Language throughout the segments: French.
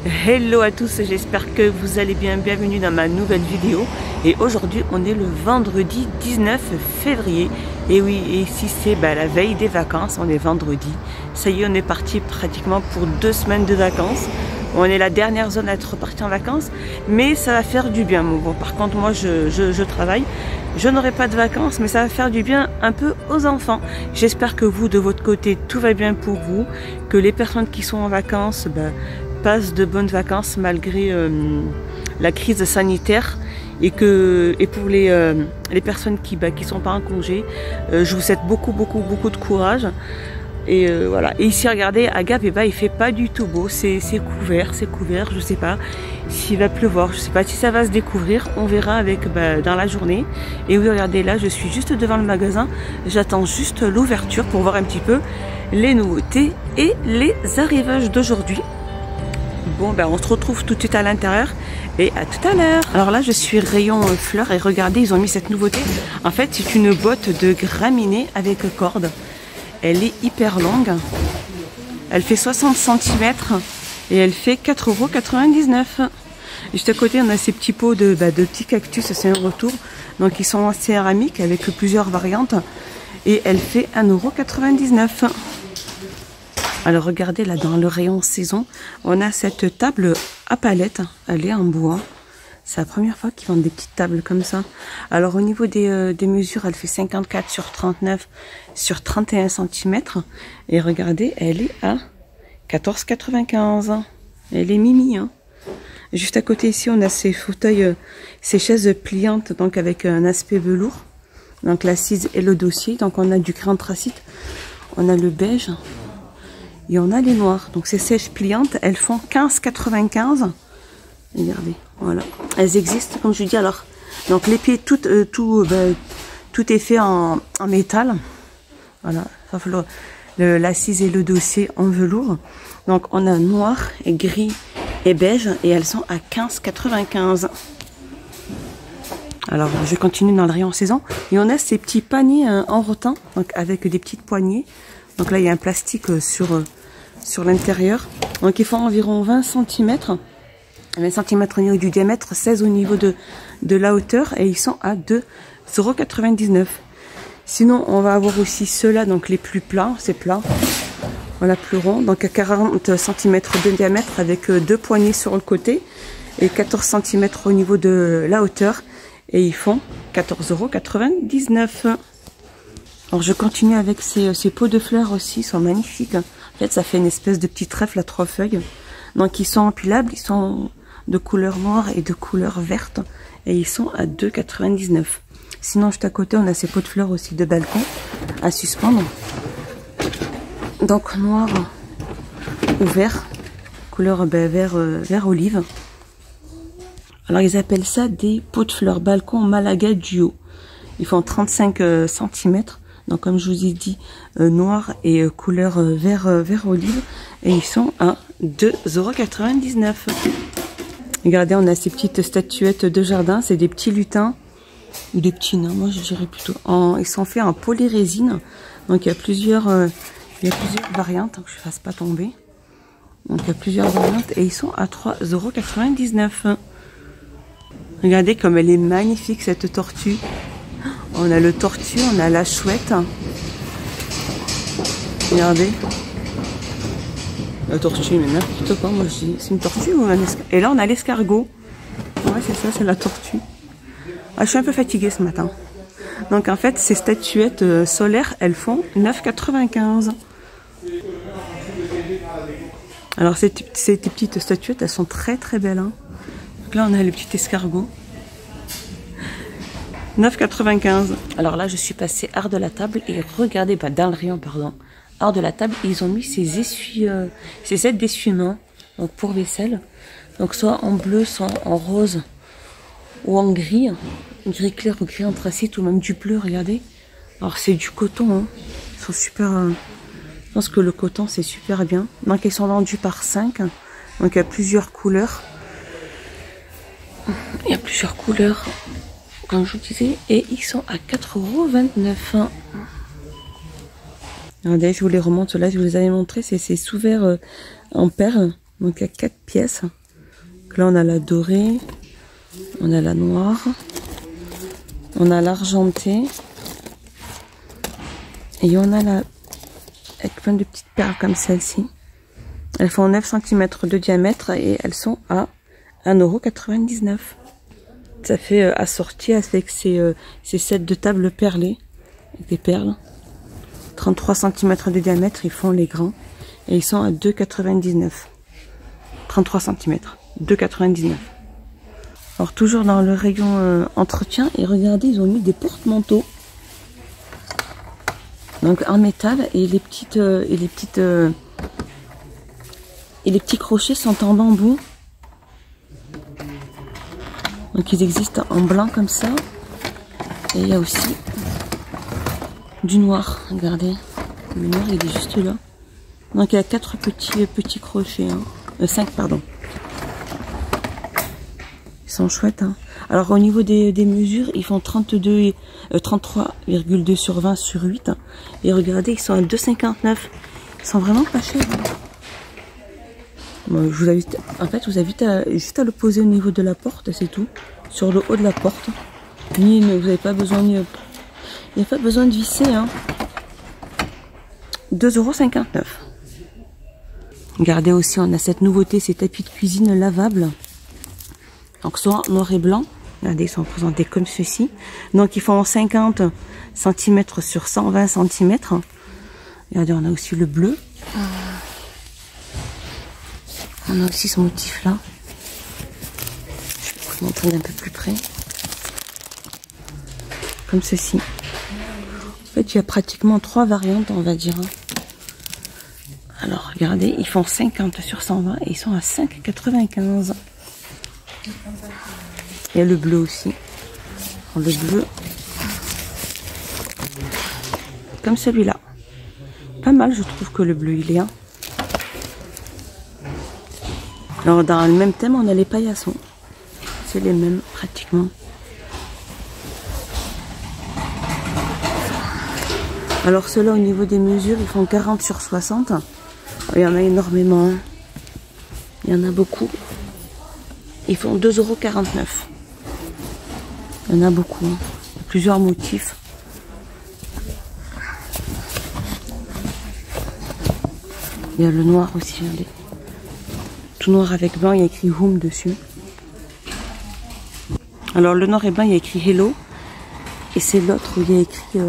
Hello à tous, j'espère que vous allez bien, bienvenue dans ma nouvelle vidéo. Et aujourd'hui on est le vendredi 19 février. Et oui, et ici c'est la veille des vacances, on est vendredi. Ça y est, on est parti pratiquement pour 2 semaines de vacances. On est la dernière zone à être parti en vacances, mais ça va faire du bien. Bon, par contre moi je travaille, je n'aurai pas de vacances, mais ça va faire du bien un peu aux enfants. J'espère que vous de votre côté tout va bien pour vous, que les personnes qui sont en vacances passent de bonnes vacances malgré la crise sanitaire, et pour les personnes qui sont pas en congé, je vous souhaite beaucoup de courage. Et voilà. Et ici, regardez, à Gap, il fait pas du tout beau. C'est couvert. Je sais pas s'il va pleuvoir. Je sais pas si ça va se découvrir. On verra avec dans la journée. Et oui, regardez, là, je suis juste devant le magasin. J'attends juste l'ouverture pour voir un petit peu les nouveautés et les arrivages d'aujourd'hui. Bon, on se retrouve tout de suite à l'intérieur. Et à tout à l'heure. Alors là, je suis rayon fleurs et regardez, ils ont mis cette nouveauté. En fait, c'est une botte de graminées avec corde. Elle est hyper longue. Elle fait 60 cm et elle fait 4,99 €. Juste à côté, on a ces petits pots de petits cactus, c'est un retour. Donc ils sont en céramique avec plusieurs variantes. Et elle fait 1,99 €. Alors regardez là dans le rayon saison, on a cette table à palette. Elle est en bois. C'est la première fois qu'ils vendent des petites tables comme ça. Alors au niveau des mesures, elle fait 54 sur 39 sur 31 cm. Et regardez, elle est à 14,95 €. Elle est mimi, hein. Juste à côté ici, on a ces fauteuils, ces chaises pliantes, donc avec un aspect velours. Donc l'assise et le dossier. Donc on a du gris anthracite, on a le beige et on a les noirs. Donc ces chaises pliantes, elles font 15,95 €. Regardez, voilà. Elles existent, comme je dis. Alors, donc les pieds, tout est fait en métal. Voilà, sauf l'assise et le dossier en velours. Donc on a noir et gris et beige et elles sont à 15,95 €. Alors je continue dans le rayon saison et on a ces petits paniers en rotin, donc avec des petites poignées. Donc là il y a un plastique sur l'intérieur. Donc ils font environ 20 cm. 20 cm au niveau du diamètre, 16 au niveau de la hauteur et ils sont à 2,99 €. Sinon, on va avoir aussi ceux-là, donc les plus plats, c'est plat. Voilà, plus rond, donc à 40 cm de diamètre avec 2 poignées sur le côté et 14 cm au niveau de la hauteur et ils font 14,99 €. Alors je continue avec ces pots de fleurs aussi, ils sont magnifiques. En fait, ça fait une espèce de petit trèfle à 3 feuilles. Donc ils sont empilables, ils sont de couleur noire et de couleur verte et ils sont à 2,99 €. Sinon juste à côté on a ces pots de fleurs aussi de balcon à suspendre, donc noir ou vert, couleur vert olive. Alors ils appellent ça des pots de fleurs balcon Malaga duo. Ils font 35 cm, donc comme je vous ai dit, noir et couleur vert olive et ils sont à 2,99 €. Regardez, on a ces petites statuettes de jardin, c'est des petits lutins ou des petits nains, moi je dirais plutôt. Ils sont faits en polyrésine, donc il y a plusieurs variantes, que je ne fasse pas tomber. Donc il y a plusieurs variantes et ils sont à 3,99 €. Regardez comme elle est magnifique cette tortue. On a le tortue, on a la chouette. Regardez. La tortue, mais n'importe quoi, moi je dis, c'est une tortue ou un escargot? Et là on a l'escargot. Ouais, c'est ça, c'est la tortue. Ah, je suis un peu fatiguée ce matin. Donc en fait, ces statuettes solaires, elles font 9,95 €. Alors ces petites statuettes, elles sont très belles, hein. Donc là on a le petit escargot. 9,95 €. Alors là, je suis passée art de la table et regardez, dans le rayon, pardon, art de la table, ils ont mis ces sets d'essuie-mains, donc pour vaisselle, donc soit en bleu, soit en rose ou en gris clair ou gris anthracite ou même du bleu. Regardez. Alors c'est du coton, hein. Ils sont super. Je pense que le coton c'est super bien. Donc ils sont vendus par 5. Donc il y a plusieurs couleurs. Comme je vous disais, et ils sont à 4,29 €. Regardez, je vous les remonte là, je vous les avais montré, c'est ces sous-verres en perles Donc il y a 4 pièces. Donc là on a la dorée, on a la noire, on a l'argentée et on a la avec plein de petites perles comme celle-ci. Elles font 9 cm de diamètre et elles sont à 1,99 €. Ça fait assorti avec ces sets de table perlés avec des perles. 33 cm de diamètre, ils font les grands et ils sont à 2,99 €. 33 cm, 2,99 €. Alors toujours dans le rayon entretien, et regardez, ils ont mis des porte-manteaux. Donc en métal et les petits crochets sont en bambou. Donc ils existent en blanc comme ça. Et il y a aussi du noir. Regardez, le noir il est juste là. Donc il y a 4 petits crochets, hein. 5 pardon. Ils sont chouettes, hein. Alors au niveau des mesures, ils font 33,2 sur 20 sur 8. Et regardez, ils sont à 2,59 €. Ils sont vraiment pas chers, hein. Bon, je vous invite, en fait, vous invite juste à le poser au niveau de la porte, c'est tout. Sur le haut de la porte. Vous n'avez pas besoin il n'y a pas besoin de visser, hein. 2,59 €. Regardez aussi, on a cette nouveauté, ces tapis de cuisine lavables. Donc soit noir et blanc. Regardez, ils sont présentés comme ceci. Donc ils font 50 cm sur 120 cm. Regardez, on a aussi le bleu. On a aussi ce motif là. Je vais vous montrer d'un peu plus près. Comme ceci. En fait, il y a pratiquement 3 variantes, on va dire. Alors, regardez, ils font 50 sur 120 et ils sont à 5,95 €. Il y a le bleu aussi. Le bleu. Comme celui-là. Pas mal, je trouve que le bleu, il est. Hein. Alors, dans le même thème, on a les paillassons. C'est les mêmes, pratiquement. Alors, ceux-là, au niveau des mesures, ils font 40 sur 60. Il y en a énormément. Hein. Il y en a beaucoup. Ils font 2,49 €. Il y en a beaucoup. Hein. Il y a plusieurs motifs. Il y a le noir aussi. Regardez. Tout noir avec blanc, il y a écrit Home dessus. Alors le noir et blanc, il y a écrit Hello. Et c'est l'autre où il y a écrit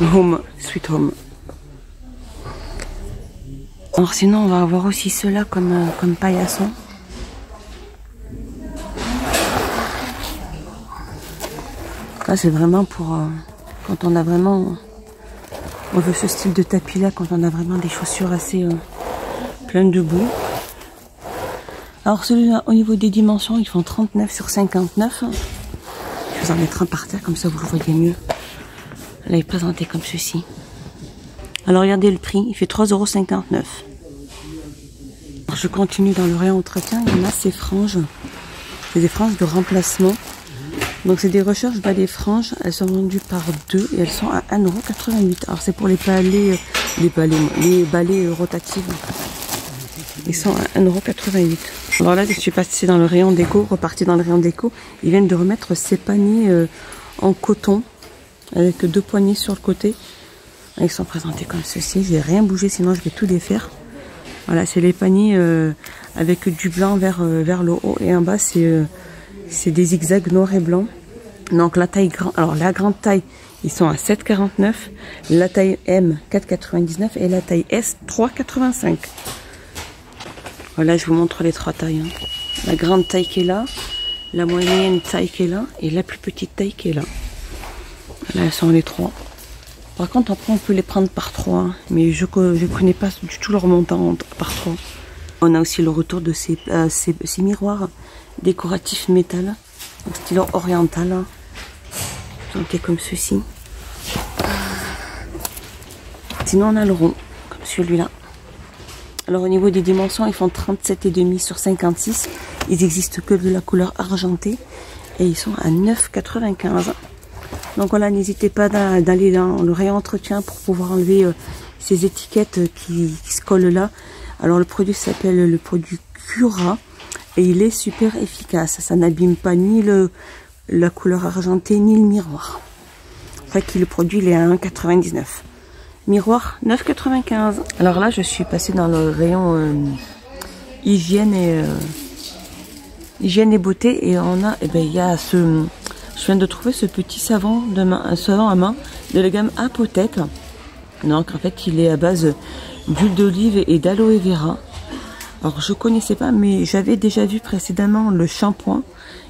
Home, Sweet Home. Alors sinon, on va avoir aussi ceux-là comme paillasson. Là, c'est vraiment pour quand on a vraiment... On veut ce style de tapis là quand on a vraiment des chaussures assez pleines de boue. Alors celui-là, au niveau des dimensions, ils font 39 sur 59. Je vais vous en mettre un par terre, comme ça vous le voyez mieux. Là, il est présenté comme ceci. Alors regardez le prix, il fait 3,59 €. Alors, je continue dans le rayon entretien, il y en a ces franges. C'est des franges de remplacement. Donc c'est des recherches balais franges, elles sont vendues par 2 et elles sont à 1,88 €. Alors c'est pour les balais rotatifs. Ils sont à 1,88 €. Alors là, je suis passée dans le rayon déco, repartie dans le rayon déco. Ils viennent de remettre ces paniers en coton avec 2 poignées sur le côté. Ils sont présentés comme ceci. Je vais rien bouger, sinon je vais tout défaire. Voilà, c'est les paniers avec du blanc vers le haut et en bas c'est des zigzags noir et blanc. Donc la taille grande, alors la grande taille, ils sont à 7,49 €, la taille M 4,99 € et la taille S 3,85 €. Voilà, je vous montre les 3 tailles. Hein. La grande taille qui est là, la moyenne taille qui est là et la plus petite taille qui est là. Là, elles sont les 3. Par contre, après, on peut les prendre par 3, hein, mais je connais pas du tout leur montant par 3. On a aussi le retour de ces miroirs décoratifs métal, style oriental, hein, présentés comme ceci. Sinon, on a le rond, comme celui-là. Alors, au niveau des dimensions, ils font 37,5 sur 56. Ils existent que de la couleur argentée et ils sont à 9,95 €. Donc voilà, n'hésitez pas d'aller dans le rayon entretien pour pouvoir enlever ces étiquettes qui se collent là. Alors le produit s'appelle le produit Cura et il est super efficace. Ça n'abîme pas ni la couleur argentée ni le miroir. Enfin, le produit il est à 1,99 €. Miroir 9,95 €. Alors là, je suis passée dans le rayon hygiène et beauté et on a, il y a je viens de trouver ce petit savon un savon à main de la gamme Apothèque. Donc en fait, il est à base d'huile d'olive et d'aloe vera. Alors je connaissais pas, mais j'avais déjà vu précédemment le shampoing.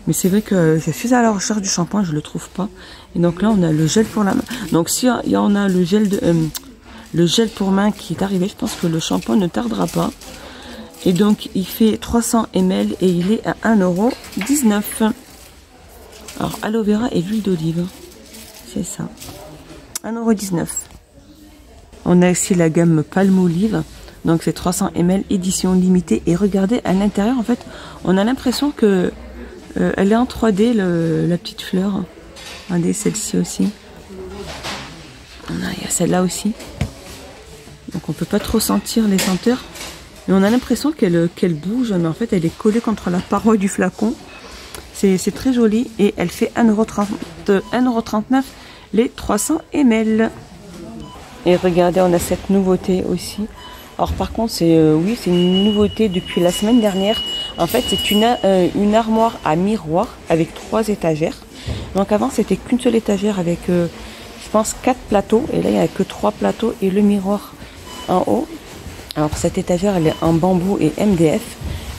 Mais c'est vrai que je suis à la recherche du shampoing, je le trouve pas. Et donc là, on a le gel pour la main. Donc si on a le gel pour main qui est arrivé, je pense que le shampoing ne tardera pas. Et donc il fait 300 ml et il est à 1,19 €. Alors aloe vera et l'huile d'olive, c'est ça, 1,19 €. On a aussi la gamme Palmolive, donc c'est 300 ml édition limitée. Et regardez à l'intérieur, en fait, on a l'impression que elle est en 3D, la petite fleur. Regardez celle-ci aussi. Il y a celle-là aussi. Donc on peut pas trop sentir les senteurs. Mais on a l'impression qu'elle bouge, mais en fait elle est collée contre la paroi du flacon. C'est très joli et elle fait 1,39 € les 300 ml. Et regardez, on a cette nouveauté aussi. Alors par contre, oui, c'est une nouveauté depuis la semaine dernière. En fait, c'est une armoire à miroir avec 3 étagères. Donc avant, c'était qu'une seule étagère avec, je pense, 4 plateaux. Et là, il n'y a que 3 plateaux et le miroir en haut. Alors cette étagère, elle est en bambou et MDF.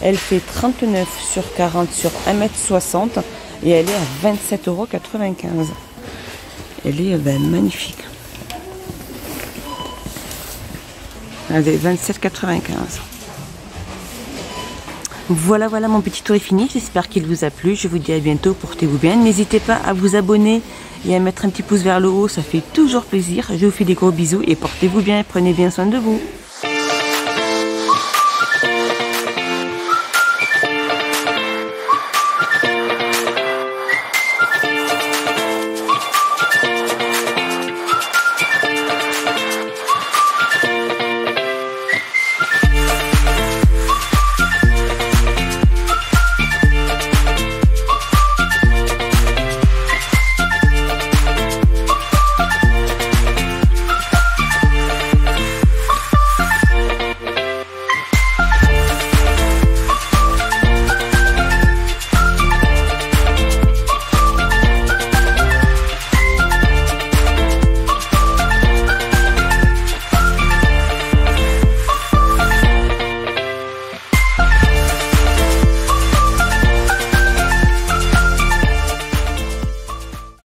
Elle fait 39 sur 40 sur 1,60 m et elle est à 27,95 €. Elle est magnifique. Elle est 27,95 €. Voilà, mon petit tour est fini. J'espère qu'il vous a plu. Je vous dis à bientôt. Portez-vous bien. N'hésitez pas à vous abonner et à mettre un petit pouce vers le haut. Ça fait toujours plaisir. Je vous fais des gros bisous et portez-vous bien. Prenez bien soin de vous.